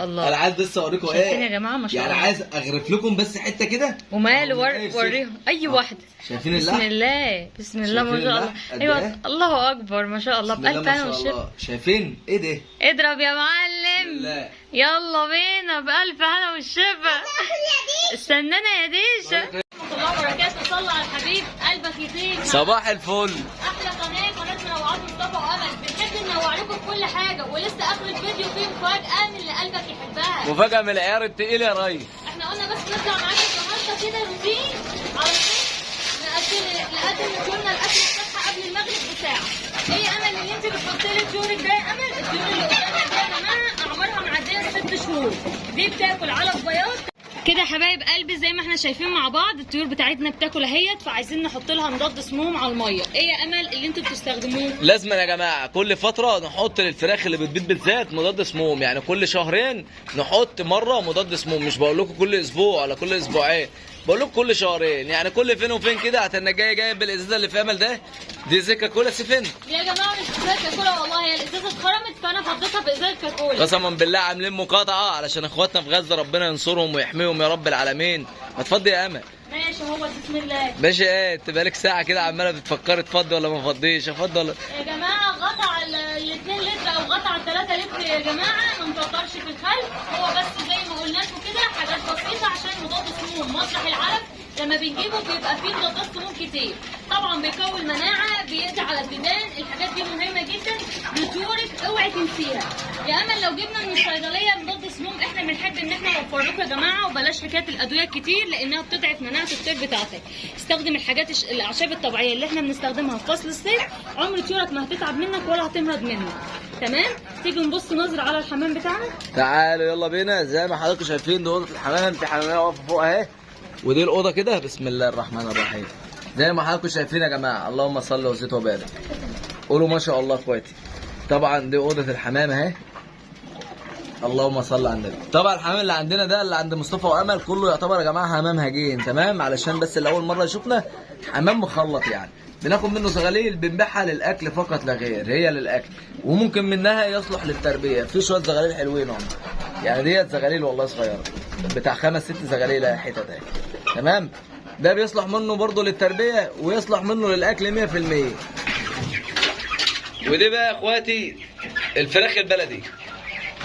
الله. انا عايز بس اوريكم شايفين يا جماعه ما شاء الله، يعني عايز اغرف لكم بس حته كده وماله وريهم اي واحده. شايفين بسم الله بسم الله ما شاء الله. ايوه الله اكبر ما شاء الله، بألف انا والشفا. شايفين ايه ده؟ اضرب يا معلم. يلا بينا بألف هنا والشفا. استنانا يا ديشا. ورحمة الله وبركاته. صلى على الحبيب قلبك يطيب. صباح الفل. احلى قناه منوعات مصطفى وامل، بنحب ننوع لكم في كل حاجه، ولسه اخر الفيديو فيه مفاجاه من اللي قلبك يحبها. مفاجاه من العيار التقيل يا ريس. احنا قلنا بس نطلع معاكم النهارده كده روتين على طول، نقدم لطيورنا الاكل الصحي قبل المغرب بساعه. ايه امل اللي انت بتحطي لي طيورك ده يا امل؟ الطيور اللي قدامك دي يا جماعه اعمارها معديه 6 شهور، دي بتاكل علف بياض كده يا حبايب قلبي زي ما احنا شايفين مع بعض. الطيور بتاعتنا بتاكل اهيت، فعايزين نحط لها مضاد سموم على الميه. ايه يا امل اللي انتوا بتستخدموه؟ لازم يا جماعه كل فتره نحط للفراخ اللي بتبيض بالذات مضاد سموم، يعني كل شهرين نحط مره مضاد سموم. مش بقول لكم كل اسبوع ولا كل اسبوعين، بقول لكم كل شهرين، يعني كل فين وفين كده. هتنا جاي بالازازه اللي في امل ده، دي زيكا كولا سيفن يا جماعه مش ازازه كولا والله، هي الازازه اتخرمت فانا فضيتها بازازه كولا. قسما بالله عاملين مقاطعه علشان اخواتنا في غزه، ربنا ينصرهم ويحميهم يا رب العالمين. ما تفضي يا امل. ماشي هو بسم الله. ماشي. ايه انت بقالك ساعه كده عماله بتفكري تفضي ولا ما افضيش؟ افضي ولا يا جماعه غطى على ال 2 لتر او غطى على 3 لتر يا جماعه، ما نكترش في الخل، هو بس زي ما قلنا لكم كده حاجات بسيطه عشان مضاد سموم. مسرح العلف لما بنجيبه بيبقى فيه مضادات سموم كتير، طبعا بيقوي المناعه، بيقضي على الديدان، الحاجات دي مهمه جدا لطيورك، اوعي تنسيها. يا امل لو جبنا من الصيدليه مضاد سموم احنا بنحب ان احنا نوفر لكم يا جماعه، وبلاش حكايه الادويه الكتير لانها بتضعف مناعه الطير بتاعتك. استخدم الحاجات الاعشاب الطبيعيه اللي احنا بنستخدمها في فصل الصيف، عمر طيورك ما هتتعب منك ولا هتمرض منك. تمام؟ تيجي نبص نظره على الحمام بتاعنا. تعالوا يلا بينا. زي ما حضراتكم شايفين دي اوضه الحمام، في حماميه واقفه فوق اهي، ودي الاوضه كده. بسم الله الرحمن الرحيم. زي ما حضراتكم شايفين يا جماعه، اللهم صل وزد وبارك. قولوا ما شاء الله اخواتي. طبعا دي اوضه الحمام اهي، اللهم صل على النبي. طبعا الحمام اللي عندنا ده اللي عند مصطفى وامل كله يعتبر يا جماعه حمام هجين، تمام؟ علشان بس اللي اول مره يشوفنا حمام مخلط، يعني بناخد منه زغاليل بنبيعها للاكل فقط لا غير، هي للاكل وممكن منها يصلح للتربيه. في شويه زغاليل حلوين هم، يعني ديت زغاليل والله صغيره بتاع 5 6 زغاليل اهي حتت اهي، تمام؟ ده بيصلح منه برضه للتربيه ويصلح منه للاكل 100%. ودي بقى يا اخواتي الفراخ البلدي،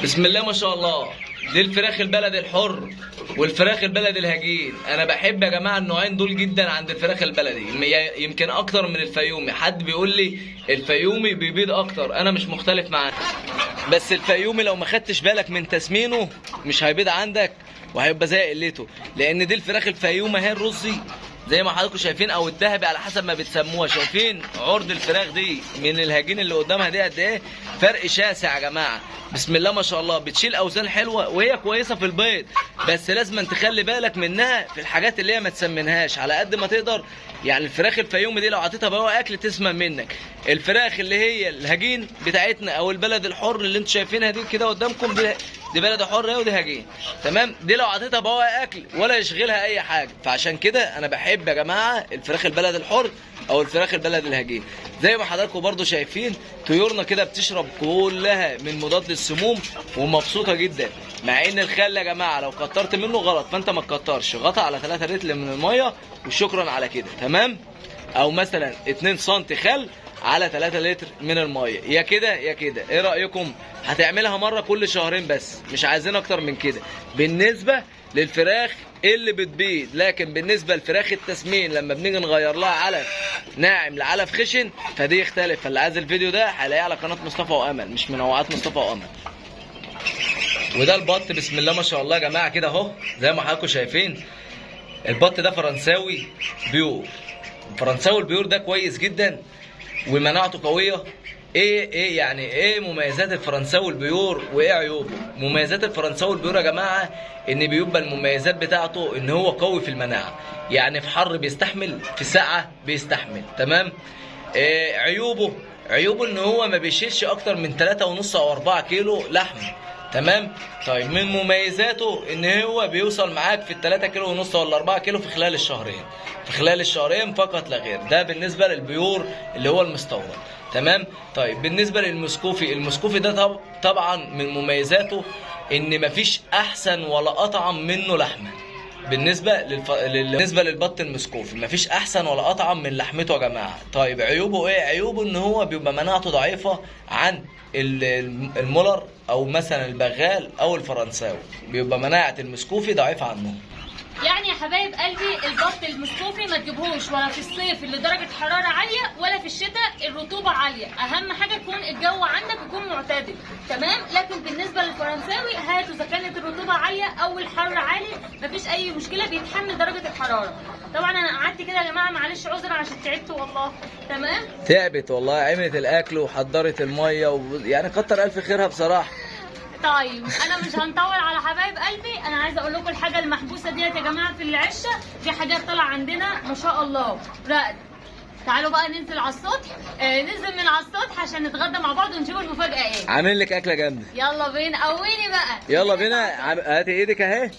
بسم الله ما شاء الله. دي الفراخ البلدي الحر والفراخ البلدي الهجين. انا بحب يا جماعه النوعين دول جدا عند الفراخ البلدي، يمكن اكتر من الفيومي. حد بيقول لي الفيومي بيبيض اكتر، انا مش مختلف معاه، بس الفيومي لو ما خدتش بالك من تسمينه مش هيبيض عندك وهيبقى زي قلته، لان دي الفراخ الفيومي اهي الرزي زي ما حضراتكم شايفين، او الذهبي على حسب ما بتسموها. شايفين عرض الفراخ دي من الهجين اللي قدامها دي قد ايه؟ فرق شاسع يا جماعه، بسم الله ما شاء الله. بتشيل اوزان حلوه وهي كويسه في البيض، بس لازم تخلي بالك منها في الحاجات اللي هي ما تسمنهاش على قد ما تقدر. يعني الفراخ الفيومي دي لو عطيتها بقى اكل تسمن منك. الفراخ اللي هي الهجين بتاعتنا او البلد الحر اللي انتم شايفينها دي كده قدامكم، دي بلد حر اهي ودي هجين، تمام؟ دي لو عطيتها بقى اكل ولا يشغلها اي حاجه. فعشان كده انا بحب يا جماعه الفراخ البلد الحر او الفراخ البلد الهجين. زي ما حضراتكم برضو شايفين طيورنا كده بتشرب كلها من مضاد السموم ومبسوطه جدا، مع ان الخل يا جماعه لو كترت منه غلط، فانت ما تكترش، غطى على 3 لتر من الميه وشكرا على كده، تمام؟ او مثلا 2 سم خل على 3 لتر من الميه، يا كده يا كده. ايه رايكم؟ هتعملها مره كل شهرين بس، مش عايزين اكتر من كده بالنسبه للفراخ اللي بتبيض. لكن بالنسبه لفراخ التسمين لما بنيجي نغير لها علف ناعم لعلف خشن فدي يختلف. فاللي عايز الفيديو ده هلاقيه على قناه مصطفى وامل، مش منوعات مصطفى وامل. وده البط بسم الله ما شاء الله يا جماعه كده اهو، زي ما حضراتكم شايفين. البط ده فرنساوي بيور. فرنساوي البيور ده كويس جدا ومناعته قويه. ايه يعني ايه مميزات الفرنساوي البيور وايه عيوبه؟ مميزات الفرنساوي البيور يا جماعه ان بيبقى المميزات بتاعته ان هو قوي في المناعه، يعني في حر بيستحمل، في سقعه بيستحمل، تمام؟ عيوبه ان هو ما بيشيلش اكتر من 3.5 او 4 كيلو لحم، تمام؟ طيب من مميزاته ان هو بيوصل معاك في 3 كيلو ونص ولا 4 كيلو في خلال الشهرين، في خلال الشهرين فقط لا غير. ده بالنسبه للبيور اللي هو المستورد، تمام؟ طيب بالنسبه للمسكوفي، المسكوفي ده طبعا من مميزاته ان مفيش احسن ولا اطعم منه لحمه. بالنسبه للبط المسكوفي مفيش احسن ولا اطعم من لحمته يا جماعه. طيب عيوبه ايه؟ عيوبه ان هو بيبقى مناعته ضعيفه عن المولر او مثلا البغال او الفرنساوي، بيبقى مناعه المسكوفي ضعيفه عنهم. يعني يا حبايب قلبي البط المسكوفي ما تجيبهوش ولا في الصيف اللي درجه حراره عاليه ولا في الشتاء الرطوبه عاليه، اهم حاجه يكون الجو عندك يكون معتدل، تمام؟ لكن بالنسبه للفرنساوي هاتوا اذا كانت الرطوبه عاليه او الحر عالي مفيش اي مشكله، بيتحمل درجه الحراره. طبعا انا قعدت كده يا جماعه معلش عذرا عشان تعبت والله، تمام؟ تعبت والله، عملت الاكل وحضرت الميه يعني كتر الف خيرها بصراحه. طيب انا مش هنطول على حبايب قلبي، انا عايزه اقول لكم الحاجه المحبوسه ديت يا جماعه في العشه دي حاجات طالعه عندنا ما شاء الله رائد. تعالوا بقى ننزل على السطح، ننزل من على السطح عشان نتغدى مع بعض ونشوف المفاجاه ايه. عامل لك اكله جامده. يلا بينا قويني بقى. يلا بينا. هاتي ايدك اهي.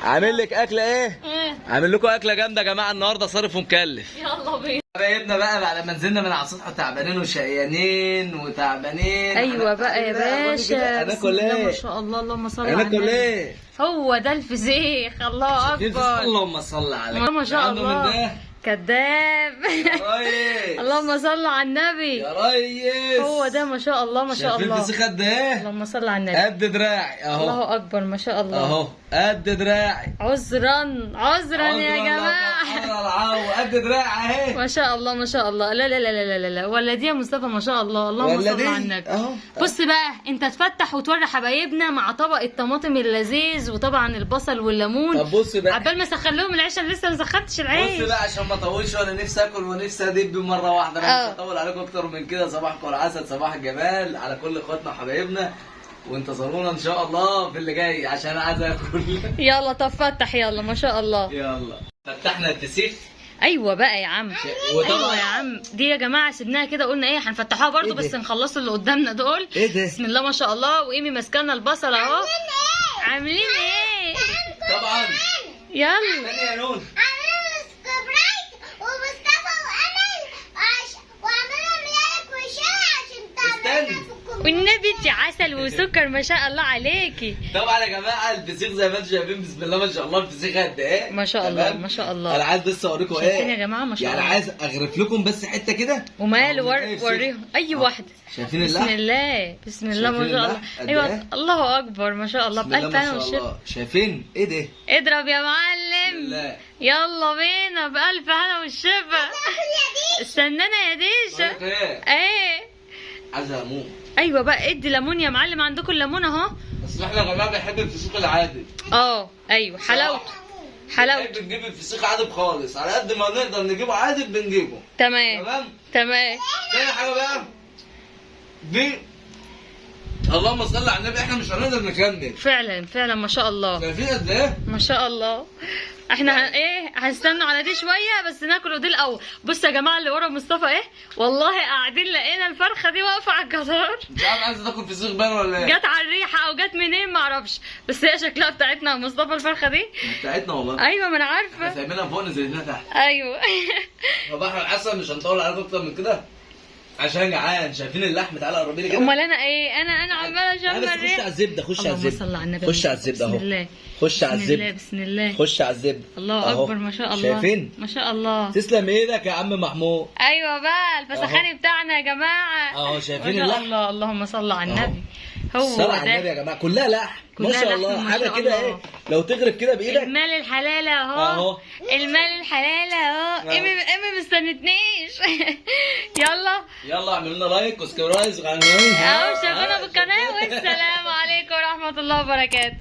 عامل لك اكله ايه؟ عامل لكم اكله جامده يا جماعه النهارده صارف ومكلف. يلا بينا حبايبنا بقى بعد ما نزلنا من على السطح تعبانين وشقيانين وتعبانين. ايوه بقى يا باشا. هناكل ايه؟ ما شاء الله اللهم صل على النبي. هناكل ايه؟ هو ده الفسيخ. الله اكبر. اللهم صل على ما شاء الله. كذاب. اللهم صل على النبي يا ريس. هو ده ما شاء الله ما شاء الله. الفسيخ قد ايه؟ اللهم صل على النبي. قد دراعي اهو. الله اكبر ما شاء الله. اهو قد دراعي. عذرا يا جماعه. قد دراعي اهي. ما شاء الله ما شاء الله. لا لا لا لا لا لا ولا دي يا مصطفى ما شاء الله. اللهم صل على النبي. بص بقى انت تفتح وتوري حبايبنا مع طبق الطماطم اللذيذ وطبعا البصل والليمون. طب بص بقى عبال ما اسخن لهم العيش انا لسه ما سخنتش العيش. بص بقى عشان ما اطولش وانا نفسي اكل ونفسي ادب مره واحده. انا مش هطول عليكم اكتر من كده. صباحكم العسل صباح الجمال على كل اخواتنا وحبايبنا، وانتظرونا ان شاء الله في اللي جاي عشان عايز اكل. يلا طب فتح يلا ما شاء الله. يلا فتحنا الفسيخ. ايوه بقى يا عم. ايوه يا عم. دي يا جماعه سيبناها كده قلنا ايه هنفتحوها برضو بس نخلصوا اللي قدامنا دول. ايه ده؟ بسم الله ما شاء الله. وايمي ماسكانا البصل اهو. عاملين ايه؟ طبعا. يلا. ثانيه يا نون. والنبي انت عسل وسكر ما شاء الله عليكي. طبعا يا جماعه الفسيخ زي ما انتم شايفين بسم الله ما شاء الله الفسيخ قد ايه ما شاء الله ما شاء الله. انا عايز بس اوريكم ايه شايفين يا جماعه ما شاء الله. يعني عايز اغرف لكم بس حته كده وماله وريهم اي واحده. شايفين اللحم؟ بسم الله بسم الله ما شاء الله. ايوه الله اكبر ما شاء الله. بألف انا والشفا. شايفين ايه ده؟ اضرب يا معلم. يلا بينا بألف انا والشفا. استنانا يا ديشا. ايه عايز ليمون. ايوه بقى ادي ليمون يا معلم. عندكم الليمون اهو. بس احنا يا جماعه بنحب الفسيخ العادي. ايوه حلاوته. بنجيب الفسيخ عادي خالص على قد ما نقدر نجيبه عادي بنجيبه. تمام. تاني حاجه بقى دي اللهم صل على النبي احنا مش هنقدر نكمل. فعلا ما شاء الله. شايفين قد ايه؟ ما شاء الله. احنا هنستنوا على دي شويه بس ناكلوا دي الاول. بصوا يا جماعه اللي ورا مصطفى والله قاعدين لقينا الفرخه دي واقفه على الجدار. مش عارف عايزه تاكل فسيخ باين ولا ايه؟ جت على الريحه او جت منين ما اعرفش بس هي شكلها بتاعتنا يا مصطفى الفرخه دي. بتاعتنا والله. ايوه ما انا عارفه. احنا سايبينها فوق نزلناها تحت. ايوه. صباح العسل مش هنطول عليكم اكتر من كده عشان جعان. شايفين اللحم؟ تعالى قربي لي كده. امال انا انا عماله اشم الريحه. خش على الزبده. خش على الزبده. صل على النبي. خش على الزبده اهو. بسم الله. خش على الزبده. بسم الله. خش على الزبده. الله اكبر ما شاء الله. شايفين؟ ما شاء الله. تسلم ايدك يا عم محمود. ايوه بقى الفسخاني بتاعنا يا جماعه اهو. شايفين اللحم؟ الله اللهم صل على النبي. هو صل على النبي يا جماعه. كلها لحم ما شاء الله. حاجه كده ايه لو تغرف كده بايدك. المال الحلال اهو. المال الحلال اهو. ايمي ما استنتنيش. يلا اعملوا لنا لايك وسبسكرايب اهو. شوفونا بالقناه والسلام عليكم ورحمه الله وبركاته.